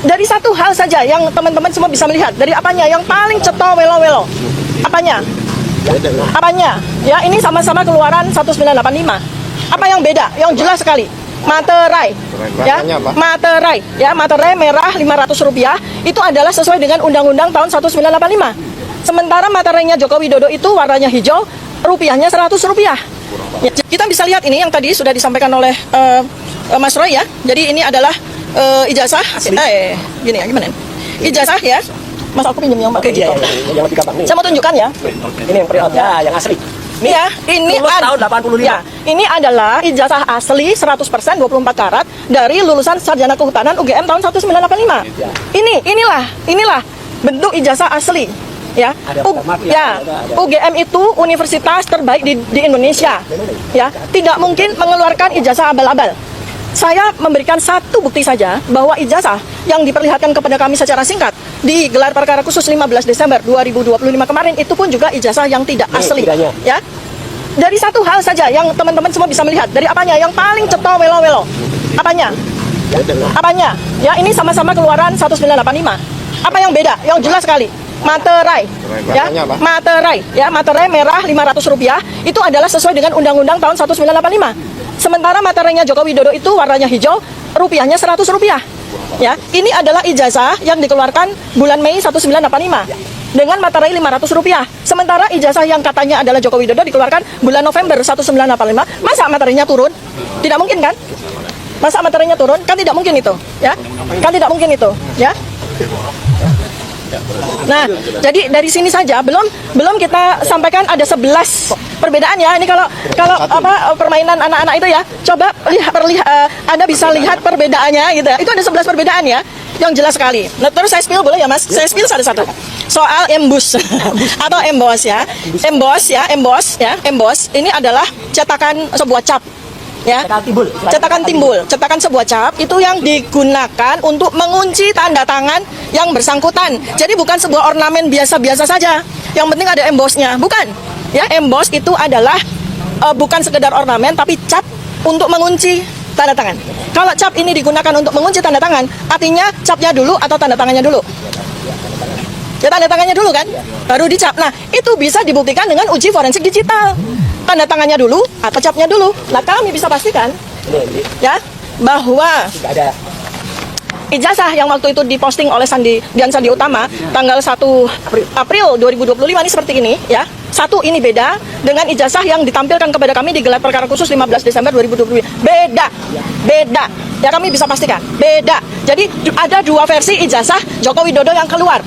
dari satu hal saja yang teman-teman semua bisa melihat. Dari apanya? Yang paling ceto welo-welo. Apanya? Apanya? Ya, ini sama-sama keluaran 1985. Apa yang beda? Yang jelas sekali. Materai, ya, materai, ya, materai merah Rp500 itu adalah sesuai dengan Undang-Undang tahun 1985. Sementara materainya Joko Widodo itu warnanya hijau, rupiahnya Rp100. Ya, kita bisa lihat ini yang tadi sudah disampaikan oleh Mas Roy ya. Jadi ini adalah ijazah, gini ya, gimana? Ijazah ya. Mas, aku pinjam yang pakai gitu. Yang lebih gampang nih. Saya mau tunjukkan ya. Ini yang ya, yang asli. Nih ya, ini tahun 85. ya, ini adalah ijazah asli 100% 24 karat dari lulusan Sarjana Kehutanan UGM tahun 1985. Ya. Inilah bentuk ijazah asli. Ya, UGM itu universitas terbaik di Indonesia. Ya, tidak mungkin mengeluarkan ijazah abal-abal. Saya memberikan satu bukti saja bahwa ijazah yang diperlihatkan kepada kami secara singkat di gelar perkara khusus 15 Desember 2025 kemarin itu pun juga ijazah yang tidak asli. Ya, dari satu hal saja yang teman-teman semua bisa melihat. Dari apanya? Yang paling ceto welo-welo. Apanya? Apanya? Ya, ini sama-sama keluaran 1985. Apa yang beda? Yang jelas sekali. Materai, ya, materai, ya, materai merah Rp500 itu adalah sesuai dengan Undang-Undang tahun 1985. Sementara materainya Joko Widodo itu warnanya hijau, rupiahnya Rp100. Ya, ini adalah ijazah yang dikeluarkan bulan Mei 1985 dengan materai Rp500. Sementara ijazah yang katanya adalah Joko Widodo dikeluarkan bulan November 1985. Masa materainya turun? Tidak mungkin kan? Masa materainya turun? Kan tidak mungkin itu, ya? Kan tidak mungkin itu, ya? Nah, jadi dari sini saja belum kita sampaikan ada 11 perbedaan ya. Ini kalau apa permainan anak-anak itu ya. Coba Anda bisa lihat perbedaannya gitu. Itu ada 11 perbedaan ya. Yang jelas sekali. Nah, terus saya spill boleh ya, Mas? Saya spill satu-satu. Soal emboss atau emboss ya. Emboss ini adalah cetakan sebuah cap. Ya, cetakan sebuah cap itu yang digunakan untuk mengunci tanda tangan yang bersangkutan. Jadi bukan sebuah ornamen biasa-biasa saja. Yang penting ada embossnya, bukan? Ya, emboss itu adalah bukan sekedar ornamen tapi cap untuk mengunci tanda tangan. Kalau cap ini digunakan untuk mengunci tanda tangan, artinya capnya dulu atau tanda tangannya dulu? Ya, tanda tangannya dulu kan, baru dicap. Nah, itu bisa dibuktikan dengan uji forensik digital. Tanda tangannya dulu atau capnya dulu. Nah, kami bisa pastikan ya bahwa ijazah yang waktu itu diposting oleh Dian Sandi Utama tanggal 1 April 2025 ini seperti ini ya. Satu, ini beda dengan ijazah yang ditampilkan kepada kami di gelar perkara khusus 15 Desember 2025. Beda. Ya, kami bisa pastikan. Beda. Jadi ada dua versi ijazah Joko Widodo yang keluar.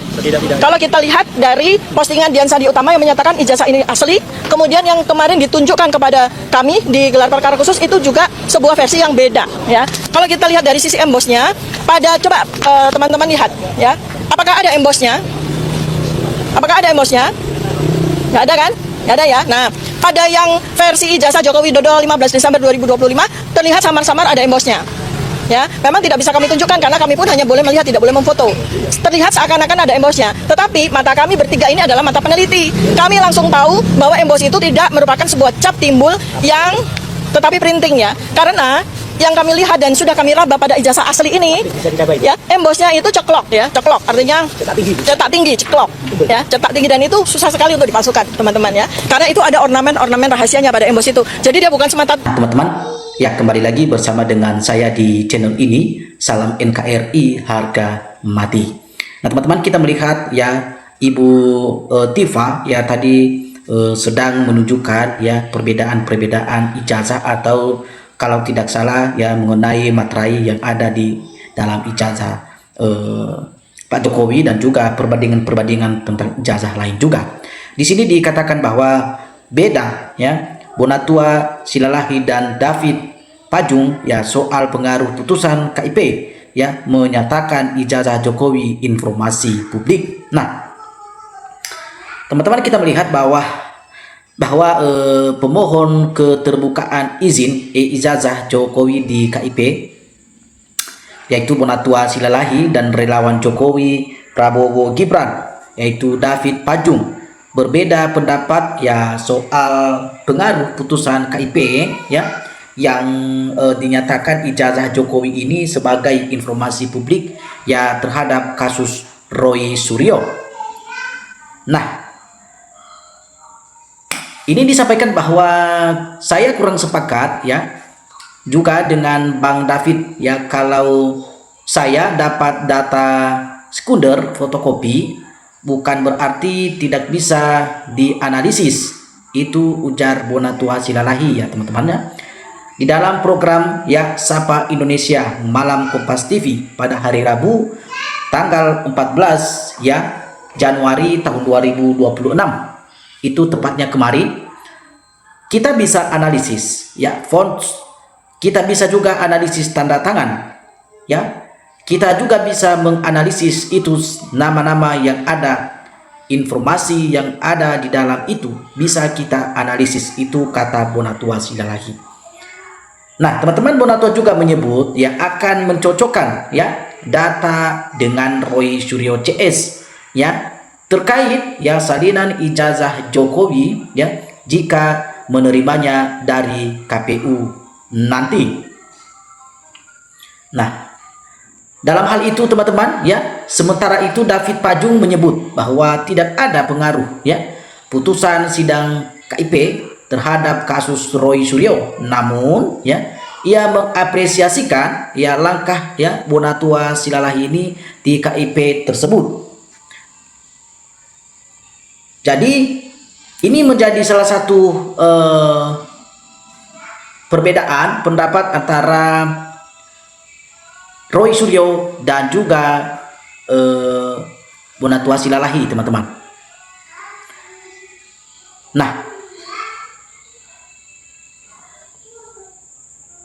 Kalau kita lihat dari postingan Dian Sandi Utama yang menyatakan ijazah ini asli, kemudian yang kemarin ditunjukkan kepada kami di gelar perkara khusus itu juga sebuah versi yang beda ya. Kalau kita lihat dari sisi embossnya, coba teman-teman lihat ya. Apakah ada embossnya? Nggak ada kan? Nggak ada ya. Nah, pada yang versi ijazah Joko Widodo 15 Desember 2025 terlihat samar-samar ada embossnya. Ya, memang tidak bisa kami tunjukkan karena kami pun hanya boleh melihat, tidak boleh memfoto. Terlihat seakan-akan ada embossnya, tetapi mata kami bertiga ini adalah mata peneliti. Kami langsung tahu bahwa emboss itu tidak merupakan sebuah cap timbul yang tetapi printing ya. Karena yang kami lihat dan sudah kami raba pada ijazah asli ini, ya, embossnya itu ceklok ya, ceklok artinya cetak tinggi, ceklok, ya, cetak tinggi, dan itu susah sekali untuk dipalsukan teman-teman ya, karena itu ada ornamen rahasianya pada emboss itu. Jadi dia bukan semata. Teman-teman, ya, kembali lagi bersama dengan saya di channel ini. Salam NKRI harga mati. Nah, teman-teman, kita melihat ya Ibu Tifa ya tadi sedang menunjukkan ya perbedaan ijazah atau kalau tidak salah ya mengenai materai yang ada di dalam ijazah Pak Jokowi dan juga perbandingan tentang ijazah lain juga. Di sini dikatakan bahwa beda ya Bonatua Silalahi dan David Pajung ya soal pengaruh putusan KIP ya menyatakan ijazah Jokowi informasi publik. Nah, teman-teman, kita melihat bahwa pemohon keterbukaan izin ijazah Jokowi di KIP yaitu Bonatua Silalahi dan relawan Jokowi Prabowo Gibran yaitu David Pajung berbeda pendapat ya soal pengaruh putusan KIP ya yang dinyatakan ijazah Jokowi ini sebagai informasi publik ya terhadap kasus Roy Suryo. Nah, ini disampaikan bahwa saya kurang sepakat ya juga dengan Bang David ya, kalau saya dapat data sekunder fotokopi bukan berarti tidak bisa dianalisis. Itu ujar Bonatua Silalahi ya teman-teman ya. Di dalam program ya Sapa Indonesia Malam Kompas TV pada hari Rabu tanggal 14 ya Januari tahun 2026, itu tepatnya kemarin, kita bisa analisis ya font, kita bisa juga analisis tanda tangan ya, kita juga bisa menganalisis itu nama-nama yang ada, informasi yang ada di dalam itu bisa kita analisis, itu kata Bonatua Silalahi. Nah, teman-teman, Bonatua juga menyebut ya akan mencocokkan ya data dengan Roy Suryo CS ya terkait ya salinan ijazah Jokowi ya jika menerimanya dari KPU nanti. Nah, dalam hal itu teman-teman ya, sementara itu David Pajung menyebut bahwa tidak ada pengaruh ya putusan sidang KIP terhadap kasus Roy Suryo, namun ya ia mengapresiasikan ya langkah ya Bonatua Silalahi ini di KIP tersebut. Jadi ini menjadi salah satu perbedaan pendapat antara Roy Suryo dan juga Bonatua Silalahi teman-teman. Nah,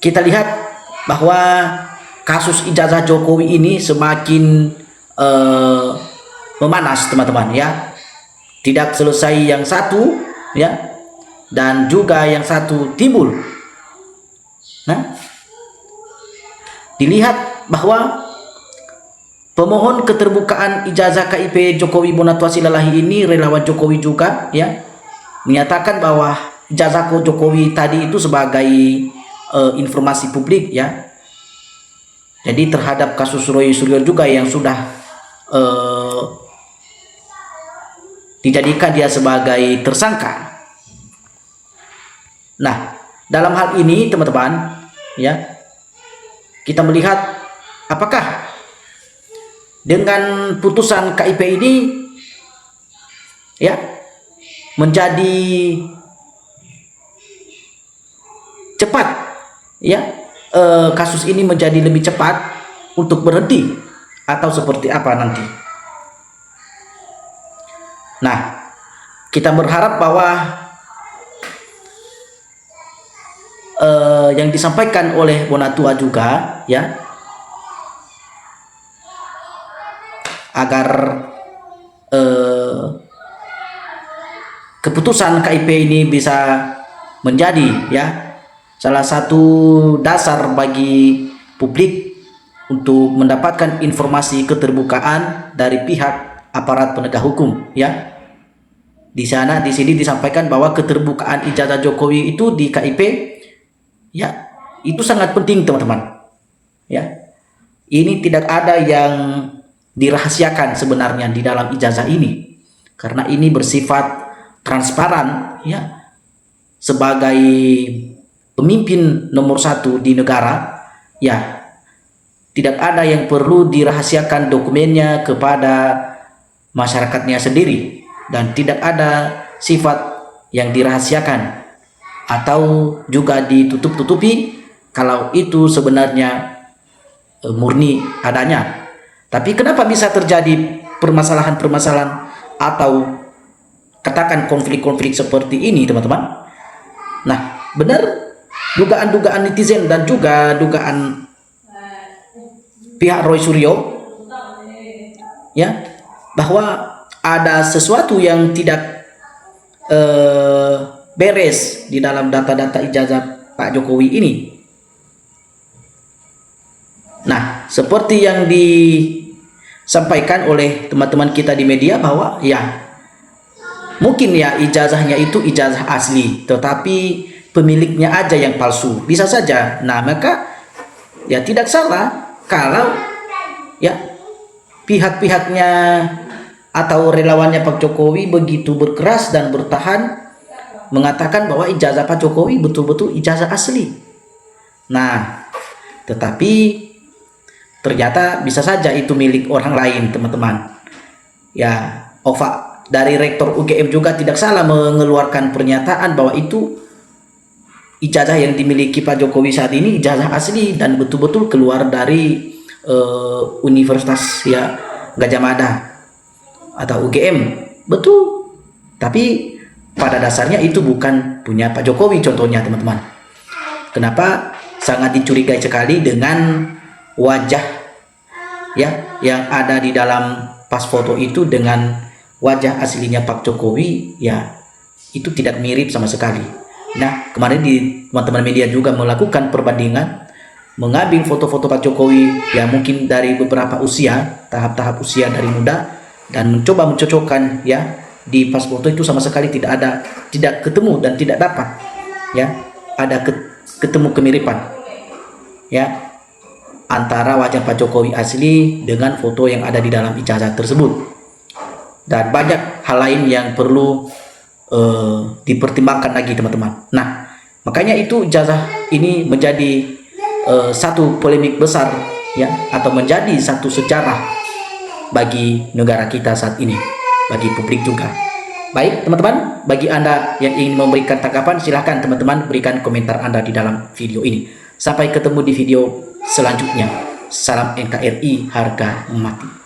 kita lihat bahwa kasus ijazah Jokowi ini semakin memanas teman-teman ya. Tidak selesai yang satu ya, dan juga yang satu timbul. Nah, dilihat bahwa pemohon keterbukaan ijazah KIP Jokowi Bonatua Silalahi ini relawan Jokowi juga ya, menyatakan bahwa ijazah Jokowi tadi itu sebagai informasi publik ya. Jadi terhadap kasus Roy Suryo juga yang sudah dijadikan dia sebagai tersangka. Nah, dalam hal ini teman-teman ya, kita melihat apakah dengan putusan KIP ini ya menjadi cepat ya, kasus ini menjadi lebih cepat untuk berhenti atau seperti apa nanti. Nah, kita berharap bahwa yang disampaikan oleh Bonatua juga ya, agar keputusan KIP ini bisa menjadi ya salah satu dasar bagi publik untuk mendapatkan informasi keterbukaan dari pihak aparat penegak hukum ya. Di sini disampaikan bahwa keterbukaan ijazah Jokowi itu di KIP ya itu sangat penting teman-teman ya. Ini tidak ada yang dirahasiakan sebenarnya di dalam ijazah ini, karena ini bersifat transparan ya. Sebagai pemimpin nomor 1 di negara ya, tidak ada yang perlu dirahasiakan dokumennya kepada masyarakatnya sendiri, dan tidak ada sifat yang dirahasiakan atau juga ditutup-tutupi kalau itu sebenarnya murni adanya. Tapi kenapa bisa terjadi permasalahan-permasalahan atau katakan konflik-konflik seperti ini teman-teman? Nah, benar dugaan-dugaan netizen dan juga dugaan pihak Roy Suryo ya, bahwa ada sesuatu yang tidak beres di dalam data-data ijazah Pak Jokowi ini. Nah, seperti yang disampaikan oleh teman-teman kita di media bahwa ya mungkin ya ijazahnya itu ijazah asli, tetapi pemiliknya aja yang palsu, bisa saja. Nah, maka ya tidak salah kalau ya pihak-pihaknya atau relawannya Pak Jokowi begitu berkeras dan bertahan mengatakan bahwa ijazah Pak Jokowi betul-betul ijazah asli. Nah, tetapi ternyata bisa saja itu milik orang lain, teman-teman. Ya, OVA dari Rektor UGM juga tidak salah mengeluarkan pernyataan bahwa itu ijazah yang dimiliki Pak Jokowi saat ini ijazah asli dan betul-betul keluar dari Universitas ya Gajah Mada atau UGM, betul. Tapi pada dasarnya itu bukan punya Pak Jokowi contohnya, teman-teman. Kenapa sangat dicurigai sekali dengan wajah ya yang ada di dalam pas foto itu dengan wajah aslinya Pak Jokowi, ya itu tidak mirip sama sekali. Nah, kemarin di teman-teman media juga melakukan perbandingan, mengambil foto-foto Pak Jokowi ya mungkin dari beberapa usia, tahap-tahap usia dari muda, dan mencoba mencocokkan ya di pas foto itu sama sekali tidak ketemu dan tidak dapat ya ada ketemu kemiripan ya antara wajah Pak Jokowi asli dengan foto yang ada di dalam ijazah tersebut. Dan banyak hal lain yang perlu dipertimbangkan lagi, teman-teman. Nah, makanya itu ijazah ini menjadi satu polemik besar ya, atau menjadi satu sejarah bagi negara kita saat ini, bagi publik juga. Baik, teman-teman, bagi Anda yang ingin memberikan tanggapan, silahkan teman-teman berikan komentar Anda di dalam video ini. Sampai ketemu di video selanjutnya. Salam NKRI harga mati.